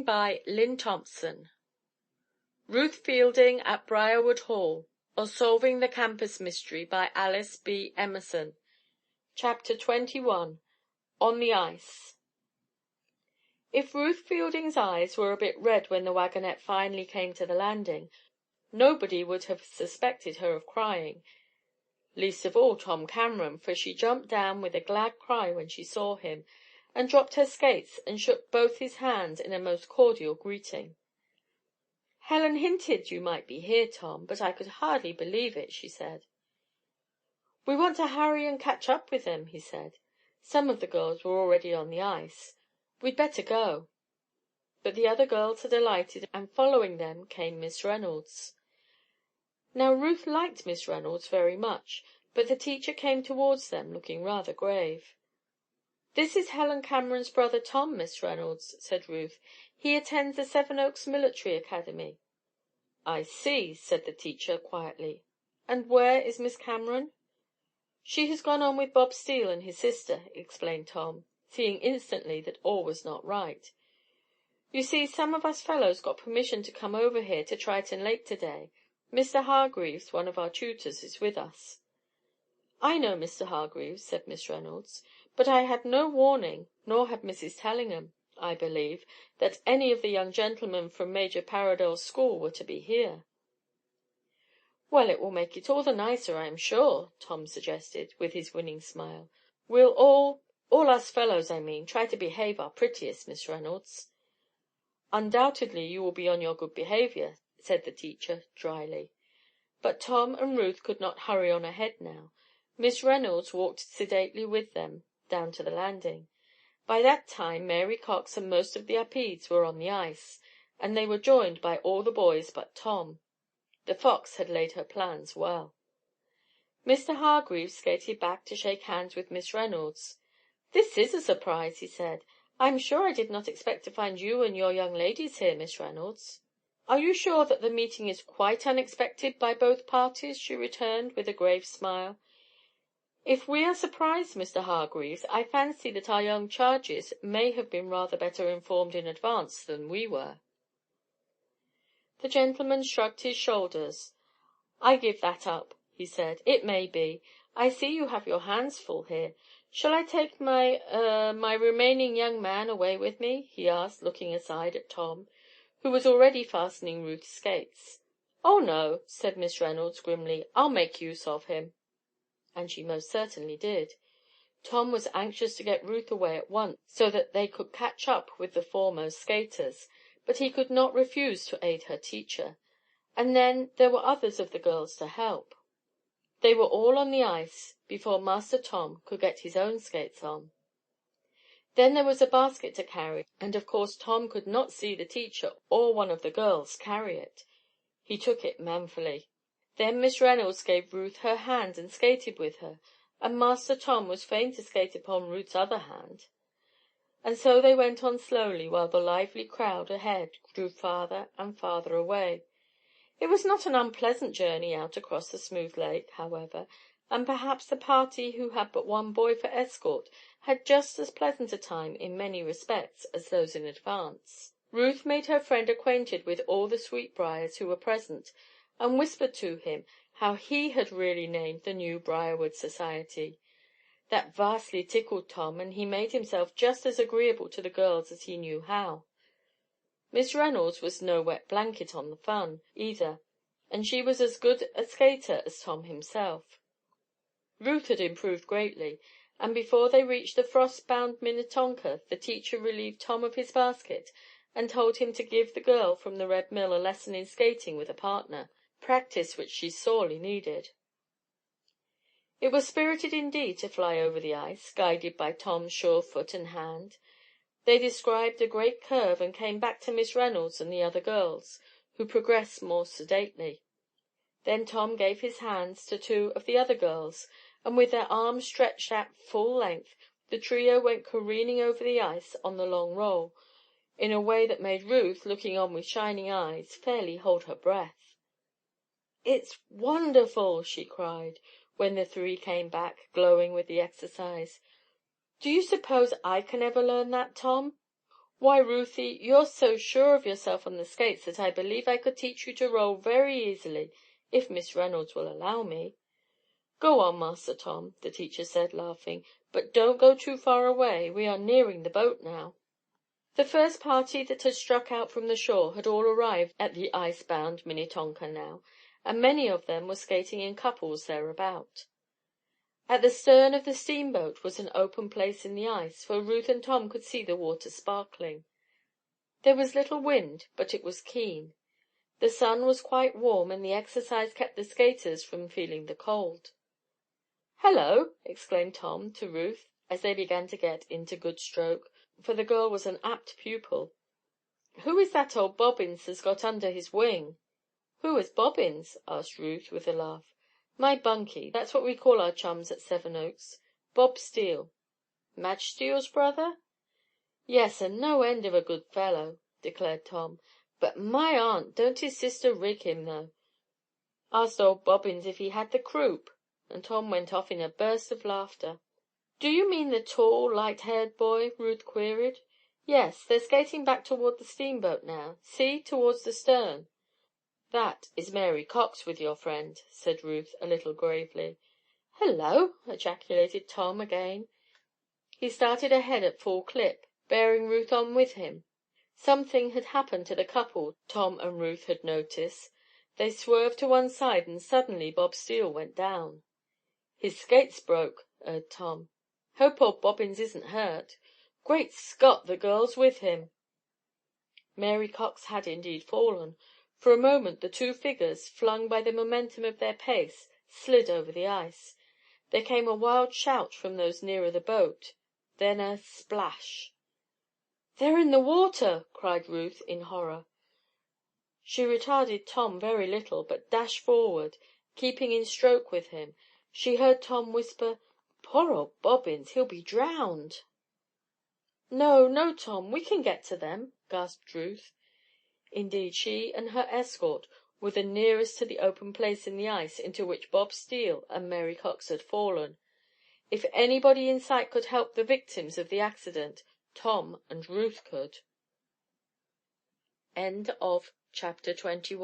by Lynn Thompson. Ruth Fielding at Briarwood Hall, or Solving the Campus Mystery by Alice B. Emerson. Chapter 21. On the Ice. If Ruth Fielding's eyes were a bit red when the wagonette finally came to the landing, nobody would have suspected her of crying, least of all Tom Cameron, for she jumped down with a glad cry when she saw him, and dropped her skates and shook both his hands in a most cordial greeting. "Helen hinted you might be here, Tom, but I could hardly believe it," she said. "We want to hurry and catch up with them," he said. Some of the girls were already on the ice. "We'd better go." But the other girls had alighted, and following them came Miss Reynolds. Now Ruth liked Miss Reynolds very much, but the teacher came towards them looking rather grave. "This is Helen Cameron's brother Tom, Miss Reynolds," said Ruth. "He attends the Sevenoaks Military Academy." "I see," said the teacher quietly. "And where is Miss Cameron?" "She has gone on with Bob Steele and his sister," explained Tom, seeing instantly that all was not right. "You see, some of us fellows got permission to come over here to Triton Lake today. Mr. Hargreaves, one of our tutors, is with us." "I know Mr. Hargreaves," said Miss Reynolds, "but I had no warning, nor had Mrs. Tellingham, I believe, that any of the young gentlemen from Major Paradell's school were to be here." "Well, it will make it all the nicer, I am sure," Tom suggested, with his winning smile. "We'll all us fellows, I mean, try to behave our prettiest, Miss Reynolds." "Undoubtedly you will be on your good behavior," said the teacher, dryly. But Tom and Ruth could not hurry on ahead now. Miss Reynolds walked sedately with them down to the landing. By that time Mary Cox and most of the Upedes were on the ice, and they were joined by all the boys but Tom. The Fox had laid her plans well. Mr. Hargreaves skated back to shake hands with Miss Reynolds. "This is a surprise," he said. "I am sure I did not expect to find you and your young ladies here, Miss Reynolds." "Are you sure that the meeting is quite unexpected by both parties?" she returned, with a grave smile. "If we are surprised, Mr. Hargreaves, I fancy that our young charges may have been rather better informed in advance than we were." The gentleman shrugged his shoulders. "I give that up," he said. "It may be. I see you have your hands full here. Shall I take my remaining young man away with me?" he asked, looking aside at Tom, who was already fastening Ruth's skates. "Oh, no," said Miss Reynolds, grimly. "I'll make use of him." And she most certainly did. Tom was anxious to get Ruth away at once, so that they could catch up with the foremost skaters, but he could not refuse to aid her teacher. And then there were others of the girls to help. They were all on the ice before Master Tom could get his own skates on. Then there was a basket to carry, and of course Tom could not see the teacher or one of the girls carry it. He took it manfully. Then Miss Reynolds gave Ruth her hand and skated with her, and Master Tom was fain to skate upon Ruth's other hand. And so they went on slowly, while the lively crowd ahead drew farther and farther away. It was not an unpleasant journey out across the smooth lake, however, and perhaps the party who had but one boy for escort had just as pleasant a time in many respects as those in advance. Ruth made her friend acquainted with all the Sweetbriars who were present, and whispered to him how he had really named the new Briarwood Society. That vastly tickled Tom, and he made himself just as agreeable to the girls as he knew how. Miss Reynolds was no wet blanket on the fun, either, and she was as good a skater as Tom himself. Ruth had improved greatly, and before they reached the frost-bound Minnetonka the teacher relieved Tom of his basket and told him to give the girl from the Red Mill a lesson in skating with a partner, practice which she sorely needed. It was spirited indeed to fly over the ice, guided by Tom's sure foot and hand. They described a great curve and came back to Miss Reynolds and the other girls, who progressed more sedately. Then Tom gave his hands to two of the other girls, and with their arms stretched at full length, the trio went careening over the ice on the long roll, in a way that made Ruth, looking on with shining eyes, fairly hold her breath. "It's wonderful!" she cried, when the three came back, glowing with the exercise. "Do you suppose I can ever learn that, Tom?" Why, Ruthie, you're so sure of yourself on the skates that I believe I could teach you to roll very easily, if Miss Reynolds will allow me." "Go on, Master Tom," the teacher said, laughing, "but don't go too far away. We are nearing the boat now." The first party that had struck out from the shore had all arrived at the ice-bound Minnetonka now, and many of them were skating in couples thereabout. At the stern of the steamboat was an open place in the ice, for Ruth and Tom could see the water sparkling. There was little wind, but it was keen. The sun was quite warm, and the exercise kept the skaters from feeling the cold. "Hello!" exclaimed Tom to Ruth, as they began to get into good stroke, for the girl was an apt pupil. "Who is that old Bobbins has got under his wing?" "Who is Bobbins?" asked Ruth, with a laugh. "My bunkie. That's what we call our chums at Seven Oaks. Bob Steele." "Madge Steele's brother?" "Yes, and no end of a good fellow," declared Tom. "But my aunt, don't his sister rig him, though! Asked old Bobbins if he had the croup," and Tom went off in a burst of laughter. "Do you mean the tall, light-haired boy?" Ruth queried. "Yes, they're skating back toward the steamboat now. See, towards the stern." "That is Mary Cox with your friend," said Ruth, a little gravely. "Hello!" ejaculated Tom again. He started ahead at full clip, bearing Ruth on with him. Something had happened to the couple, Tom and Ruth had noticed. They swerved to one side, and suddenly Bob Steele went down. "His skates broke," erred Tom. "Hope old Bobbins isn't hurt. Great Scott, the girl's with him!" Mary Cox had indeed fallen. For a moment the two figures, flung by the momentum of their pace, slid over the ice. There came a wild shout from those nearer the boat. Then a splash. "They're in the water!" cried Ruth, in horror. She retarded Tom very little, but dashed forward, keeping in stroke with him. She heard Tom whisper, "Poor old Bobbins, he'll be drowned." "No, no, Tom, we can get to them," gasped Ruth. Indeed, she and her escort were the nearest to the open place in the ice into which Bob Steele and Mary Cox had fallen. If anybody in sight could help the victims of the accident, Tom and Ruth could. Chapter 22